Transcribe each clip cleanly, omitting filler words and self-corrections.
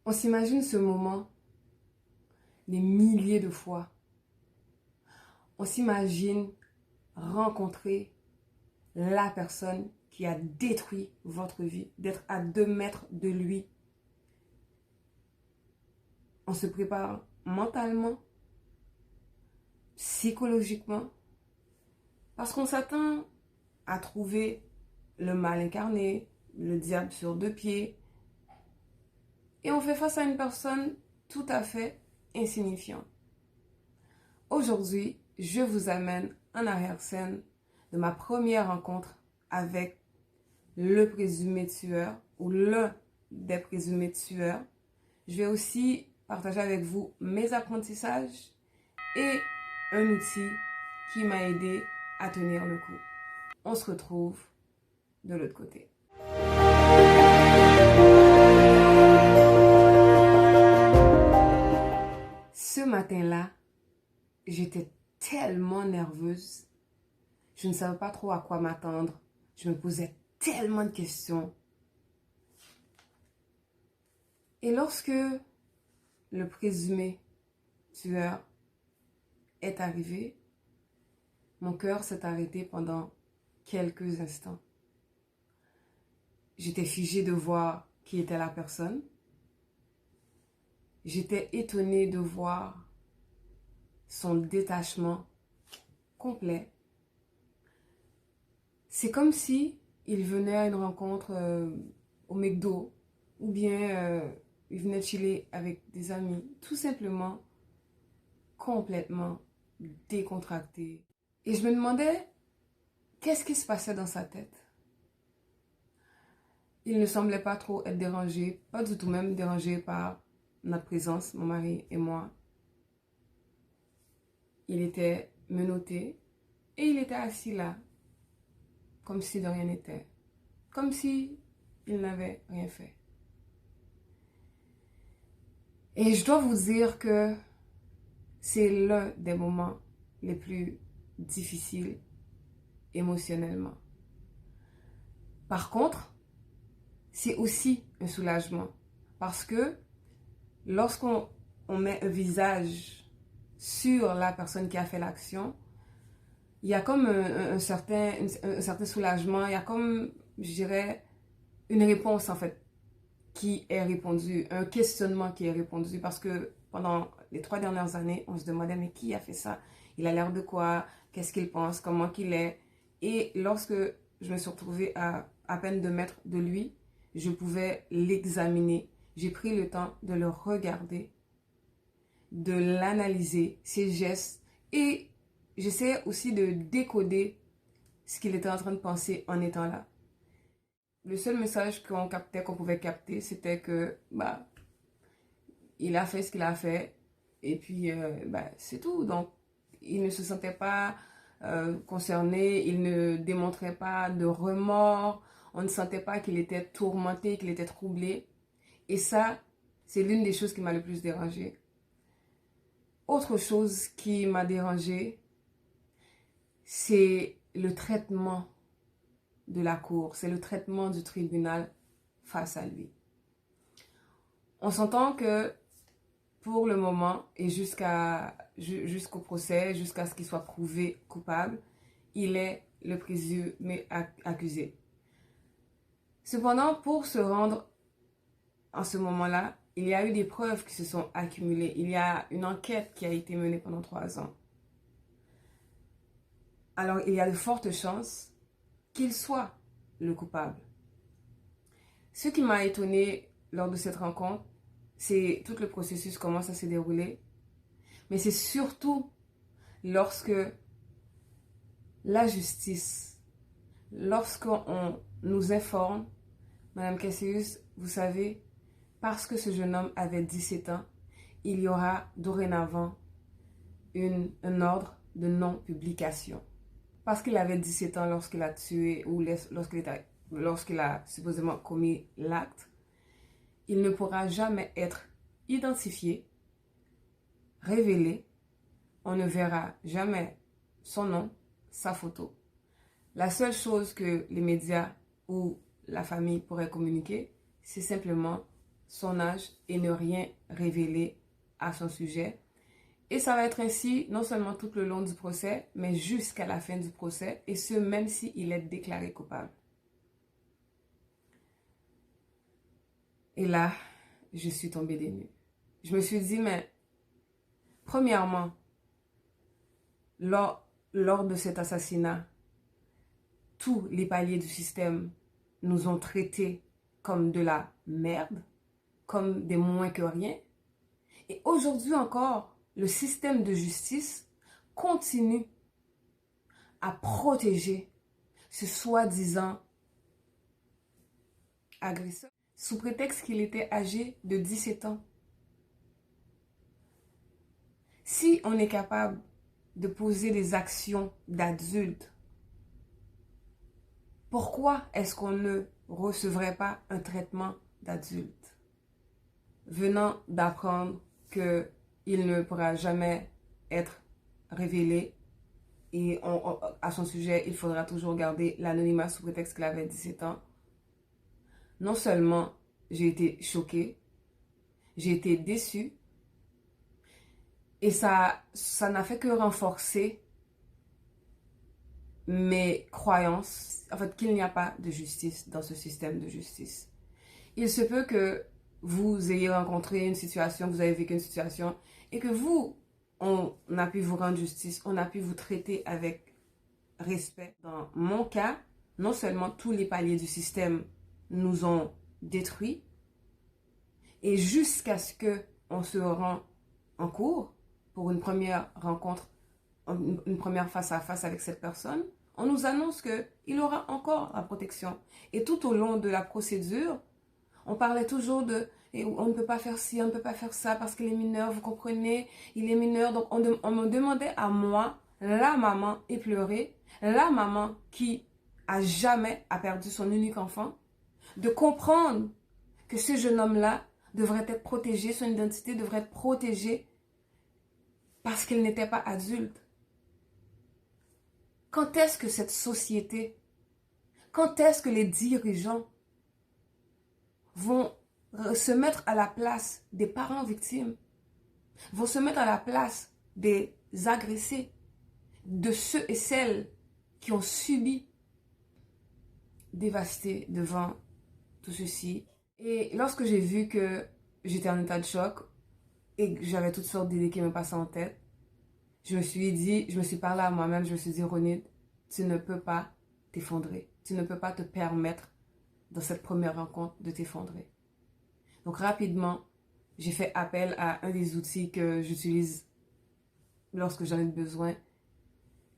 On s'imagine ce moment des milliers de fois. On s'imagine rencontrer la personne qui a détruit votre vie, d'être à 2 mètres de lui. On se prépare mentalement, psychologiquement, parce qu'on s'attend à trouver le mal incarné, le diable sur 2 pieds, et on fait face à une personne tout à fait insignifiante. Aujourd'hui, je vous amène en arrière-scène de ma première rencontre avec le présumé tueur ou l'un des présumés tueurs. Je vais aussi partager avec vous mes apprentissages et un outil qui m'a aidé à tenir le coup. On se retrouve de l'autre côté. Ce matin-là, j'étais tellement nerveuse. Je ne savais pas trop à quoi m'attendre. Je me posais tellement de questions. Et lorsque le présumé tueur est arrivé, mon cœur s'est arrêté pendant quelques instants. J'étais figée de voir qui était la personne. J'étais étonnée de voir son détachement complet. C'est comme si il venait à une rencontre au McDo ou bien il venait chiller avec des amis, tout simplement complètement décontracté. Et je me demandais qu'est-ce qui se passait dans sa tête. Il ne semblait pas trop être dérangé, pas du tout même dérangé par notre présence, mon mari et moi. Il était menotté et il était assis là, comme si de rien n'était, comme si il n'avait rien fait. Et je dois vous dire que c'est l'un des moments les plus difficiles émotionnellement. Par contre, c'est aussi un soulagement parce que lorsqu'on met un visage sur la personne qui a fait l'action, il y a comme un certain soulagement, il y a comme, je dirais, une réponse en fait qui est répondue, un questionnement qui est répondu parce que pendant les 3 dernières années, on se demandait mais qui a fait ça? Il a l'air de quoi? Qu'est-ce qu'il pense? Comment qu'il est? Et lorsque je me suis retrouvée à peine 2 mètres de lui, je pouvais l'examiner. J'ai pris le temps de le regarder, de l'analyser, ses gestes et j'essayais aussi de décoder ce qu'il était en train de penser en étant là. Le seul message qu'on captait, qu'on pouvait capter, c'était que il a fait ce qu'il a fait et puis c'est tout. Donc il ne se sentait pas concerné, il ne démontrait pas de remords, on ne sentait pas qu'il était tourmenté, qu'il était troublé. Et ça, c'est l'une des choses qui m'a le plus dérangée. Autre chose qui m'a dérangée, c'est le traitement de la cour, c'est le traitement du tribunal face à lui. On s'entend que pour le moment et jusqu'au procès, jusqu'à ce qu'il soit prouvé coupable, il est le présumé accusé. Cependant, pour se rendre en ce moment-là, il y a eu des preuves qui se sont accumulées. Il y a une enquête qui a été menée pendant 3 ans. Alors, il y a de fortes chances qu'il soit le coupable. Ce qui m'a étonné lors de cette rencontre, c'est tout le processus, comment ça s'est déroulé. Mais c'est surtout lorsque la justice, lorsqu'on nous informe, Madame Cassius, vous savez, parce que ce jeune homme avait 17 ans, il y aura dorénavant un ordre de non-publication. Parce qu'il avait 17 ans lorsqu'il a tué ou lorsqu'il a supposément commis l'acte, il ne pourra jamais être identifié, révélé. On ne verra jamais son nom, sa photo. La seule chose que les médias ou la famille pourraient communiquer, c'est simplement son âge et ne rien révéler à son sujet. Et ça va être ainsi non seulement tout le long du procès, mais jusqu'à la fin du procès, et ce même s'il est déclaré coupable. Et là, je suis tombée des nues. Je me suis dit, mais premièrement, lors de cet assassinat, tous les paliers du système nous ont traités comme de la merde, comme des moins que rien. Et aujourd'hui encore, le système de justice continue à protéger ce soi-disant agresseur sous prétexte qu'il était âgé de 17 ans. Si on est capable de poser des actions d'adultes, pourquoi est-ce qu'on ne recevrait pas un traitement d'adulte? Venant d'apprendre qu'il ne pourra jamais être révélé et à son sujet, il faudra toujours garder l'anonymat sous prétexte qu'il avait 17 ans. Non seulement j'ai été choquée, j'ai été déçue et ça n'a fait que renforcer mes croyances, en fait, qu'il n'y a pas de justice dans ce système de justice. Il se peut que vous ayez rencontré une situation, vous avez vécu une situation et que on a pu vous rendre justice, on a pu vous traiter avec respect. Dans mon cas, non seulement tous les paliers du système nous ont détruits, et jusqu'à ce qu'on se rend en cours pour une première rencontre, une première face à face avec cette personne, on nous annonce qu'il aura encore la protection. Et tout au long de la procédure, on parlait toujours de on ne peut pas faire ci, on ne peut pas faire ça parce qu'il est mineur, vous comprenez, il est mineur. Donc on me demandait à moi, la maman éplorée, la maman qui a jamais perdu son unique enfant, de comprendre que ce jeune homme-là devrait être protégé, son identité devrait être protégée parce qu'il n'était pas adulte. Quand est-ce que cette société, quand est-ce que les dirigeants vont se mettre à la place des parents victimes, vont se mettre à la place des agressés, de ceux et celles qui ont subi, dévastés devant tout ceci. Et lorsque j'ai vu que j'étais en état de choc et que j'avais toutes sortes d'idées qui me passaient en tête, je me suis parlé à moi-même, je me suis dit, Ronit, tu ne peux pas t'effondrer. Tu ne peux pas te permettre dans cette première rencontre de t'effondrer. Donc rapidement, j'ai fait appel à un des outils que j'utilise lorsque j'en ai besoin,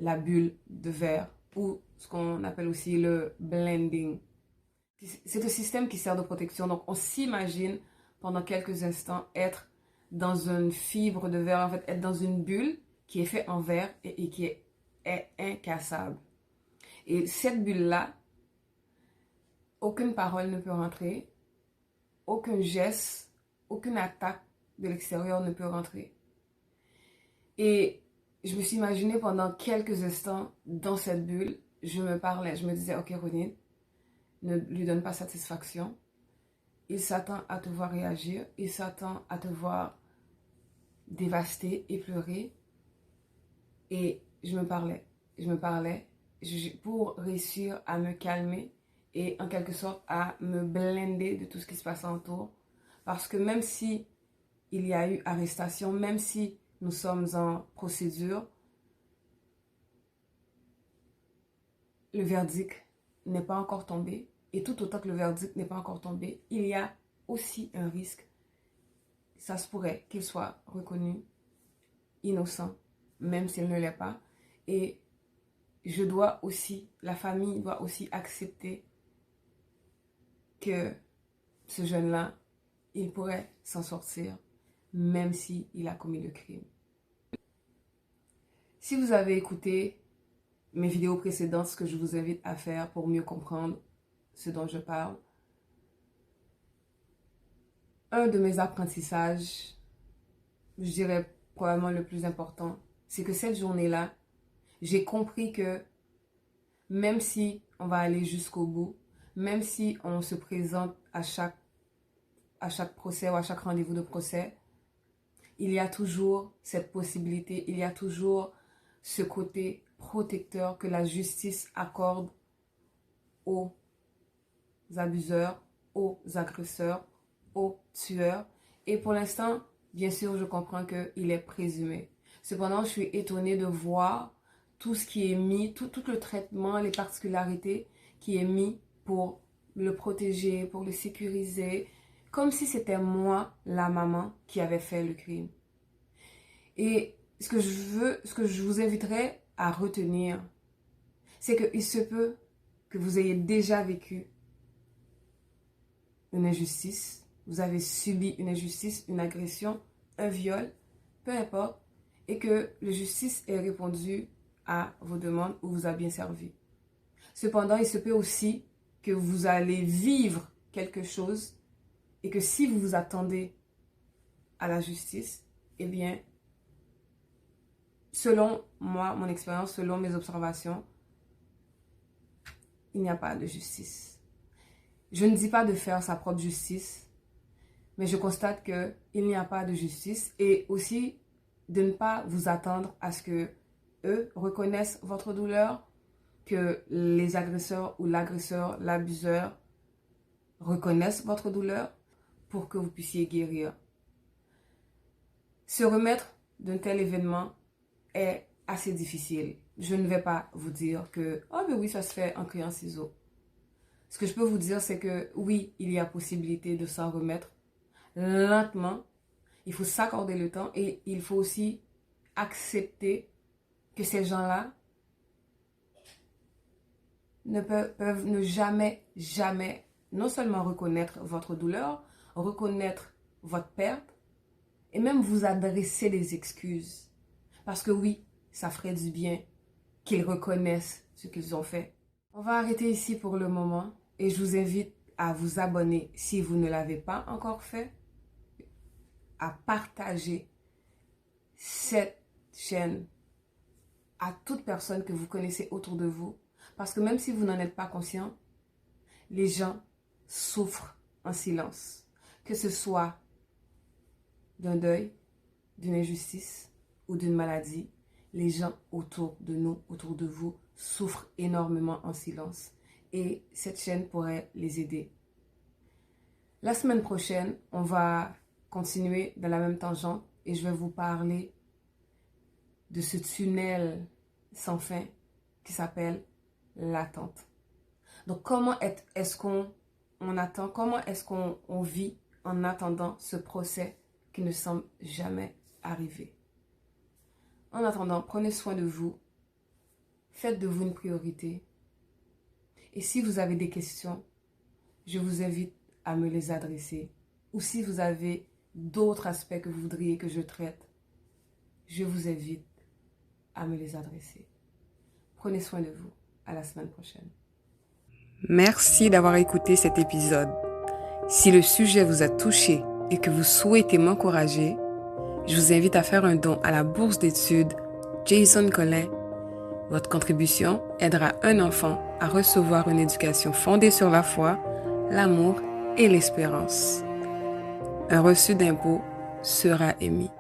la bulle de verre, ou ce qu'on appelle aussi le blending. C'est un système qui sert de protection. Donc on s'imagine pendant quelques instants être dans une fibre de verre, en fait être dans une bulle qui est faite en verre et qui est incassable. Et cette bulle-là, aucune parole ne peut rentrer, aucun geste, aucune attaque de l'extérieur ne peut rentrer. Et je me suis imaginée pendant quelques instants dans cette bulle, je me parlais, je me disais, ok Ronit, ne lui donne pas satisfaction. Il s'attend à te voir réagir, il s'attend à te voir dévasté, éploré. Et je me parlais pour réussir à me calmer et en quelque sorte à me blender de tout ce qui se passe autour. Parce que même si il y a eu arrestation, même si nous sommes en procédure, le verdict n'est pas encore tombé. Et tout autant que le verdict n'est pas encore tombé, il y a aussi un risque. Ça se pourrait qu'il soit reconnu innocent, même s'il ne l'est pas. Et la famille doit aussi accepter que ce jeune-là, il pourrait s'en sortir, même s'il a commis le crime. Si vous avez écouté mes vidéos précédentes, ce que je vous invite à faire pour mieux comprendre ce dont je parle, un de mes apprentissages, je dirais probablement le plus important, c'est que cette journée-là, j'ai compris que même si on va aller jusqu'au bout, même si on se présente à à chaque procès ou à chaque rendez-vous de procès, il y a toujours cette possibilité, il y a toujours ce côté protecteur que la justice accorde aux abuseurs, aux agresseurs, aux tueurs. Et pour l'instant, bien sûr, je comprends qu'il est présumé. Cependant, je suis étonnée de voir tout ce qui est mis, tout le traitement, les particularités qui est mis pour le protéger, pour le sécuriser, comme si c'était moi, la maman, qui avait fait le crime. Et ce que je vous inviterais à retenir, c'est qu'il se peut que vous ayez déjà vécu une injustice, vous avez subi une injustice, une agression, un viol, peu importe, et que la justice ait répondu à vos demandes ou vous a bien servi. Cependant, il se peut aussi que vous allez vivre quelque chose et que si vous vous attendez à la justice, eh bien, selon moi, mon expérience, selon mes observations, il n'y a pas de justice. Je ne dis pas de faire sa propre justice, mais je constate qu'il n'y a pas de justice et aussi de ne pas vous attendre à ce que eux reconnaissent votre douleur, que les agresseurs ou l'agresseur, l'abuseur reconnaissent votre douleur pour que vous puissiez guérir. Se remettre d'un tel événement est assez difficile. Je ne vais pas vous dire que « Oh, mais oui, ça se fait en criant ciseaux ». Ce que je peux vous dire, c'est que oui, il y a possibilité de s'en remettre lentement. Il faut s'accorder le temps et il faut aussi accepter que ces gens-là peuvent ne jamais, non seulement reconnaître votre douleur, reconnaître votre perte et même vous adresser des excuses. Parce que oui, ça ferait du bien qu'ils reconnaissent ce qu'ils ont fait. On va arrêter ici pour le moment et je vous invite à vous abonner si vous ne l'avez pas encore fait, à partager cette chaîne à toute personne que vous connaissez autour de vous. Parce que même si vous n'en êtes pas conscient, les gens souffrent en silence. Que ce soit d'un deuil, d'une injustice ou d'une maladie, les gens autour de nous, autour de vous, souffrent énormément en silence. Et cette chaîne pourrait les aider. La semaine prochaine, on va continuer dans la même tangente et je vais vous parler de ce tunnel sans fin qui s'appelle l'attente. Donc, comment est-ce qu'on attend? Comment est-ce qu'on vit en attendant ce procès qui ne semble jamais arriver? En attendant, prenez soin de vous. Faites de vous une priorité. Et si vous avez des questions, je vous invite à me les adresser. Ou si vous avez d'autres aspects que vous voudriez que je traite, je vous invite à me les adresser. Prenez soin de vous. À la semaine prochaine. Merci d'avoir écouté cet épisode. Si le sujet vous a touché et que vous souhaitez m'encourager, je vous invite à faire un don à la bourse d'études Jason Collin. Votre contribution aidera un enfant à recevoir une éducation fondée sur la foi, l'amour et l'espérance. Un reçu d'impôt sera émis.